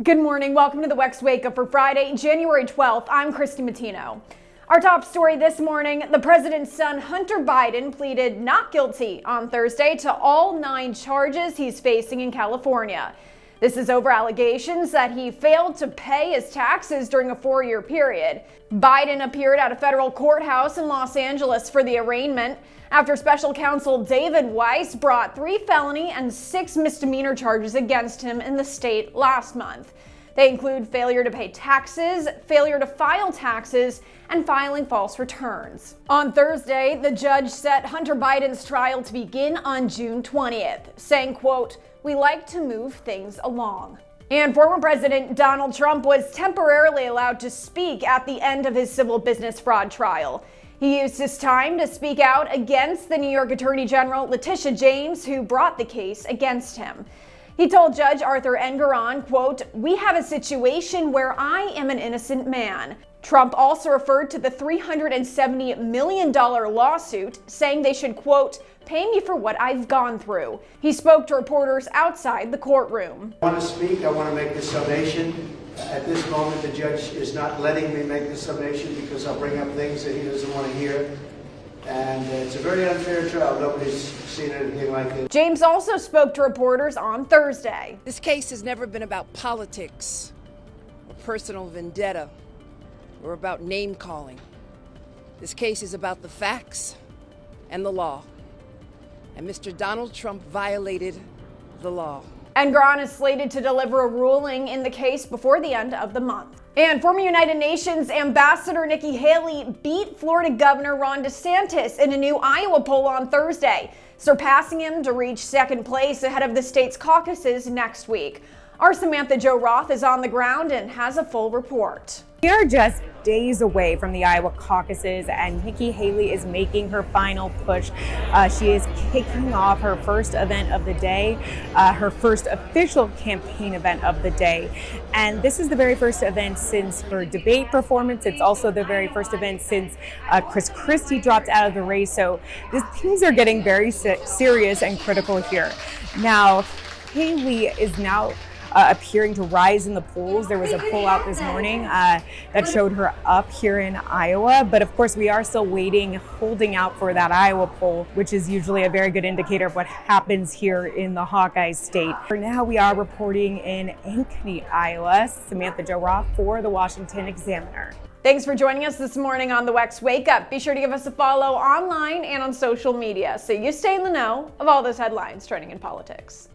Good morning. Welcome to the WEX Wakeup for Friday, January 12th. I'm Christy Matino. Our top story this morning, the president's son, Hunter Biden, pleaded not guilty on Thursday to all 9 charges he's facing in California. This is over allegations that he failed to pay his taxes during a 4-year period. Biden appeared at a federal courthouse in Los Angeles for the arraignment after special counsel David Weiss brought 3 felony and 6 misdemeanor charges against him in the state last month. They include failure to pay taxes, failure to file taxes, and filing false returns. On Thursday, the judge set Hunter Biden's trial to begin on June 20th, saying, quote, "We like to move things along." And former President Donald Trump was temporarily allowed to speak at the end of his civil business fraud trial. He used his time to speak out against the New York Attorney General Letitia James, who brought the case against him. He told Judge Arthur Engoron, quote, "We have a situation where I am an innocent man." Trump also referred to the $370 million lawsuit, saying they should, quote, "pay me for what I've gone through." He spoke to reporters outside the courtroom. I want to speak. I want to make this summation. At this moment, the judge is not letting me make this summation because I'll bring up things that he doesn't want to hear. And it's a very unfair trial. Nobody's seen anything like it. James also spoke to reporters on Thursday. This case has never been about politics or personal vendetta or about name calling. This case is about the facts and the law. And Mr. Donald Trump violated the law. Engoron is slated to deliver a ruling in the case before the end of the month. And former United Nations Ambassador Nikki Haley beat Florida Governor Ron DeSantis in a new Iowa poll on Thursday, surpassing him to reach second place ahead of the state's caucuses next week. Our Samantha Jo Roth is on the ground and has a full report. We are just days away from the Iowa caucuses, and Nikki Haley is making her final push. She is kicking off her first event of the day, her first official campaign event of the day. And this is the very first event since her debate performance. It's also the very first event since Chris Christie dropped out of the race. So things are getting very serious and critical here. Now, Haley is now appearing to rise in the polls. There was a poll out this morning that showed her up here in Iowa, but of course we are still waiting, holding out for that Iowa poll, which is usually a very good indicator of what happens here in the Hawkeye State. For now, we are reporting in Ankeny, Iowa. Samantha Jo Roth for the Washington Examiner. Thanks for joining us this morning on the WEX Wake Up. Be sure to give us a follow online and on social media so you stay in the know of all those headlines trending in politics.